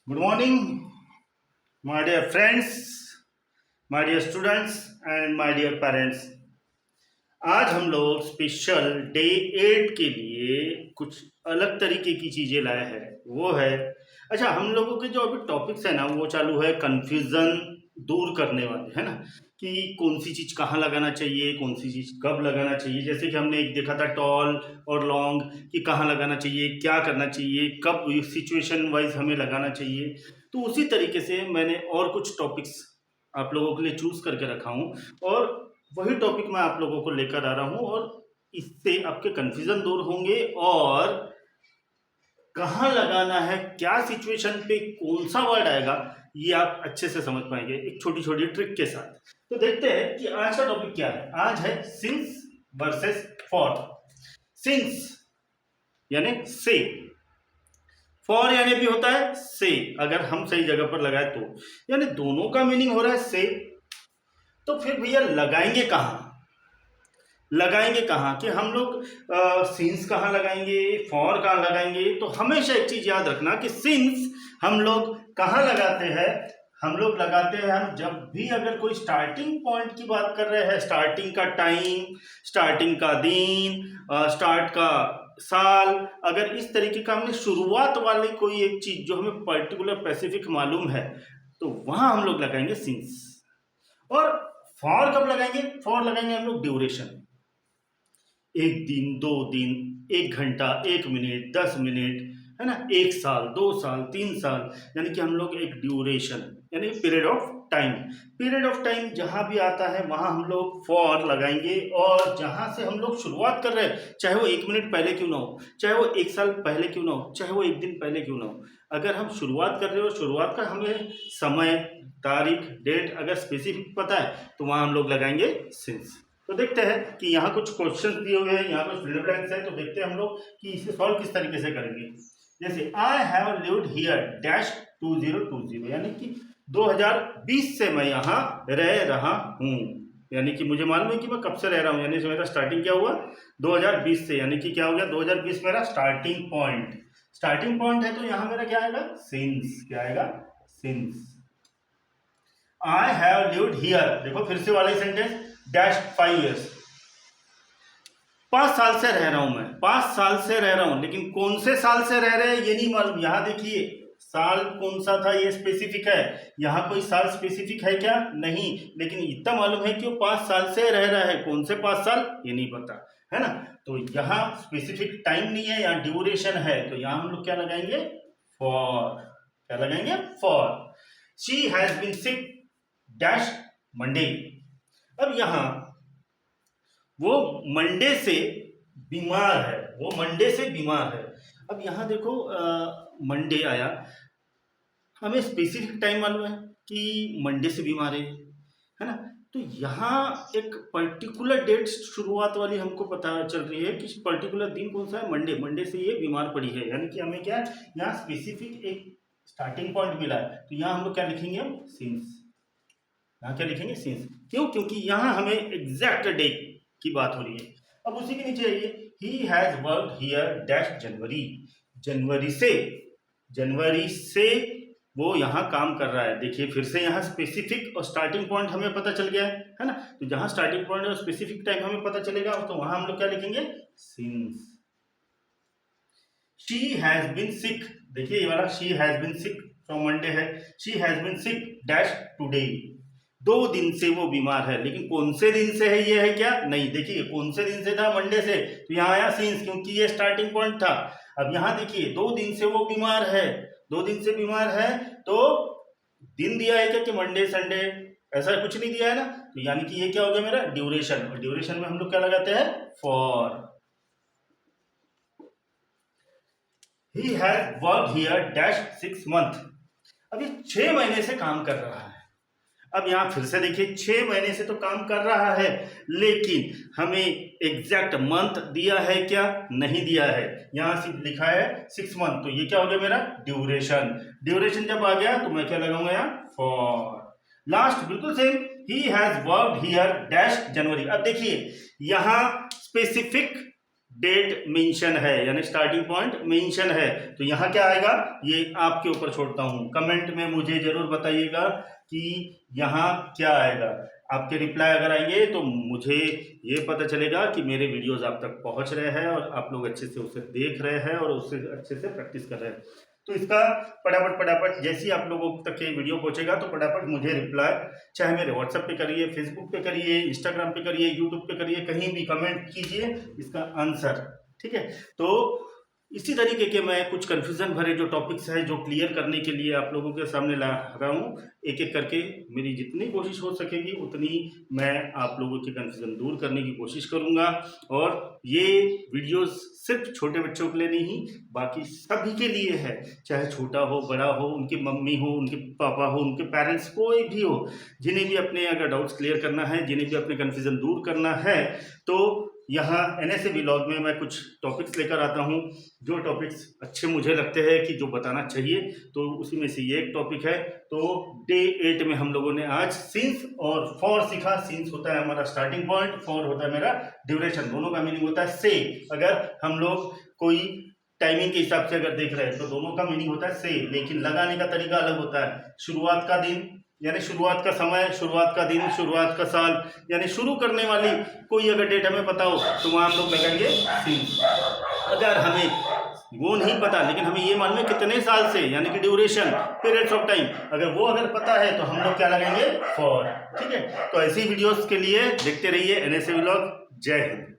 Good morning, my dear friends, my dear students and my dear parents. आज हम लोग special day 8 के लिए कुछ अलग तरीके की चीज़ें लाए हैं। वो है अच्छा, हम लोगों के जो अभी टॉपिक्स है ना, वो चालू है कन्फ्यूज़न दूर करने वाले, है ना, कि कौन सी चीज़ कहाँ लगाना चाहिए, कौन सी चीज़ कब लगाना चाहिए। जैसे कि हमने एक देखा था टॉल और लॉन्ग, कि कहाँ लगाना चाहिए, क्या करना चाहिए, कब सिचुएशन वाइज हमें लगाना चाहिए। तो उसी तरीके से मैंने और कुछ टॉपिक्स आप लोगों के लिए चूज़ करके रखा हूँ, और वही टॉपिक मैं आप लोगों को लेकर आ रहा हूँ, और इससे आपके कन्फ्यूज़न दूर होंगे, और कहाँ लगाना है, क्या सिचुएशन पे कौन सा वर्ड आएगा, ये आप अच्छे से समझ पाएंगे एक छोटी छोटी ट्रिक के साथ। तो देखते हैं कि आज का टॉपिक क्या है। आज है सिंस वर्सेस फॉर। सिंस यानी से, फॉर यानी भी होता है से, अगर हम सही जगह पर लगाए तो, यानी दोनों का मीनिंग हो रहा है से। तो फिर भैया लगाएंगे कहाँ, लगाएंगे कहाँ, कि हम लोग सिंस कहाँ लगाएंगे, फॉर कहाँ लगाएंगे। तो हमेशा एक चीज याद रखना कि सिंस हम लोग कहाँ लगाते हैं, हम लोग लगाते हैं हम जब भी अगर कोई स्टार्टिंग पॉइंट की बात कर रहे हैं, स्टार्टिंग का टाइम, स्टार्टिंग का दिन, स्टार्ट का साल, अगर इस तरीके का हमने शुरुआत वाली कोई एक चीज जो हमें पर्टिकुलर स्पेसिफिक मालूम है, तो वहां हम लोग लगाएंगे सिंस। और फॉर कब लगाएंगे, फॉर लगाएंगे हम लोग ड्यूरेशन, एक दिन, दो दिन, एक घंटा, एक मिनट, 10 मिनट, है ना, एक साल, 2 साल, 3 साल, यानी कि हम लोग एक ड्यूरेशन यानी period of time, period of time जहां भी आता है वहां हम लोग फॉर लगाएंगे। और जहां से हम लोग शुरुआत कर रहे हैं, चाहे वो 1 मिनट पहले क्यों ना हो, चाहे वो 1 साल पहले क्यों ना हो, चाहे वो एक दिन पहले क्यों ना हो, अगर हम शुरुआत कर रहे हो, शुरुआत का हमें समय, तारीख, डेट अगर स्पेसिफिक पता है, तो वहां हम लोग लगाएंगे सिंस। तो देखते हैं कि यहाँ कुछ क्वेश्चन दिए हुए हैं, यहाँ कुछ फिल ब्लैंक्स है, तो देखते हैं हम लोग कि इसे सॉल्व किस तरीके से करेंगे। जैसे I have lived here dash 2020, यानी कि 2020 से मैं यहाँ रह रहा हूँ, यानी कि मुझे मालूम है कि मैं कब से रह रहा हूँ, यानी मेरा स्टार्टिंग क्या हुआ 2020 से, यानी कि क्या हो गया 2020 मेरा स्टार्टिंग पॉइंट। स्टार्टिंग पॉइंट है तो यहाँ मेरा क्या आएगा, सिंस। क्या आएगा, since. I have lived here, देखो फिर से वाला सेंटेंस, डैश 5 years, 5 साल से रह रहा हूं मैं, 5 साल से रह रहा हूं, लेकिन कौन से साल से रह रहे हैं ये नहीं मालूम। यहां देखिए साल कौन सा था ये स्पेसिफिक है, यहां कोई साल स्पेसिफिक है क्या, नहीं, लेकिन इतना मालूम है कि वो 5 साल से रह रहा है, कौन से 5 साल ये नहीं पता, है ना। तो यहाँ स्पेसिफिक टाइम नहीं है, यहाँ ड्यूरेशन है, तो यहाँ हम लोग क्या लगाएंगे, फॉर। क्या लगाएंगे, for. She has been sick dash Monday, अब यहां वो मंडे से बीमार है, वो मंडे से बीमार है। अब यहां देखो मंडे आया, हमें स्पेसिफिक टाइम मालूम है कि मंडे से बीमार है ना। तो यहाँ एक पर्टिकुलर डेट शुरुआत वाली हमको पता चल रही है कि पर्टिकुलर दिन कौन सा है, मंडे, मंडे से ये बीमार पड़ी है, यानी कि हमें क्या यहाँ स्पेसिफिक एक स्टार्टिंग पॉइंट मिला है। तो यहाँ हम लोग क्या लिखेंगे, हम सिंस। यहाँ क्या लिखेंगे, सिंस। क्यों, क्योंकि यहाँ हमें एग्जैक्ट डे की बात हो रही है। अब उसी के नीचे आइए, he has work here dash January, जनवरी से वो यहाँ काम कर रहा है। देखिए फिर से यहाँ स्पेसिफिक और स्टार्टिंग पॉइंट हमें पता चल गया है ना। तो जहां स्टार्टिंग पॉइंट और स्पेसिफिक टाइम हमें पता चलेगा, तो वहां हम लोग क्या लिखेंगे, since. She has been sick, देखिए ये वाला she has been sick from Monday है, she has been sick dash today, 2 दिन से वो बीमार है, लेकिन कौन से दिन से है ये है क्या, नहीं, देखिए कौन से दिन से था, मंडे से, तो यहाँ आया सिंस, क्योंकि ये स्टार्टिंग पॉइंट था। अब यहाँ देखिए 2 दिन से वो बीमार है, 2 दिन से बीमार है, तो दिन दिया है क्या कि मंडे संडे, ऐसा कुछ नहीं दिया है ना। तो यानी कि ये क्या हो गया मेरा, ड्यूरेशन, और ड्यूरेशन में हम लोग क्या लगाते हैं, for. He has work here dash 6 months, अब ये 6 महीने से काम कर रहा है। अब यहां फिर से देखिए 6 महीने से तो काम कर रहा है, लेकिन हमें एग्जैक्ट मंथ दिया है क्या, नहीं दिया है, यहां सिर्फ लिखा है 6 months, तो ये क्या हो गया मेरा, ड्यूरेशन। ड्यूरेशन जब आ गया तो मैं क्या लगाऊंगा यहाँ, फॉर। लास्ट बिल्कुल same, he has worked here dash January. अब देखिए यहां स्पेसिफिक डेट मेंशन है, यानी स्टार्टिंग पॉइंट मेंशन है। तो यहाँ क्या आएगा ये आपके ऊपर छोड़ता हूँ, कमेंट में मुझे जरूर बताइएगा कि यहाँ क्या आएगा। आपके रिप्लाई अगर आएंगे तो मुझे ये पता चलेगा कि मेरे वीडियोस आप तक पहुंच रहे हैं और आप लोग अच्छे से उसे देख रहे हैं और उससे अच्छे से प्रैक्टिस कर रहे हैं। तो इसका फटाफट जैसे ही आप लोगों तक ये वीडियो पहुंचेगा तो फटाफट मुझे रिप्लाई, चाहे मेरे व्हाट्सएप पे करिए, फेसबुक पे करिए, इंस्टाग्राम पे करिए, यूट्यूब पे करिए, कहीं भी कमेंट कीजिए इसका आंसर, ठीक है। तो इसी तरीके के मैं कुछ कन्फ्यूजन भरे जो टॉपिक्स हैं जो क्लियर करने के लिए आप लोगों के सामने ला रहा हूँ, एक एक करके मेरी जितनी कोशिश हो सकेगी उतनी मैं आप लोगों के कन्फ्यूजन दूर करने की कोशिश करूँगा। और ये वीडियोस सिर्फ छोटे बच्चों के लिए नहीं, बाकी सभी के लिए है, चाहे छोटा हो बड़ा हो, उनकी मम्मी हो, उनके पापा हो, उनके पेरेंट्स, कोई भी हो, जिन्हें भी अपने अगर डाउट्स क्लियर करना है, जिन्हें भी अपने कन्फ्यूजन दूर करना है, तो यहाँ NSA व्लॉग में मैं कुछ टॉपिक्स लेकर आता हूँ जो टॉपिक्स अच्छे मुझे लगते हैं कि जो बताना चाहिए, तो उसी में से ये एक टॉपिक है। तो डे 8 में हम लोगों ने आज सिंस और फॉर सीखा। सिंस होता है हमारा स्टार्टिंग पॉइंट, फॉर होता है मेरा ड्यूरेशन, दोनों का मीनिंग होता है से। अगर हम लोग कोई टाइमिंग के हिसाब से अगर देख रहे हैं तो दोनों का मीनिंग होता है से, लेकिन लगाने का तरीका अलग होता है। शुरुआत का दिन यानी शुरुआत का समय, शुरुआत का दिन, शुरुआत का साल, यानी शुरू करने वाली कोई अगर डेट हमें पता हो तो वहाँ हम लोग लगाएंगे सिंस। अगर हमें वो नहीं पता लेकिन हमें ये मालूम है कितने साल से, यानी कि ड्यूरेशन, पीरियड्स ऑफ टाइम, अगर पता है तो हम लोग क्या लगाएंगे फॉर, ठीक है। तो ऐसी वीडियोस के लिए देखते रहिए NSA व्लॉग। जय हिंद।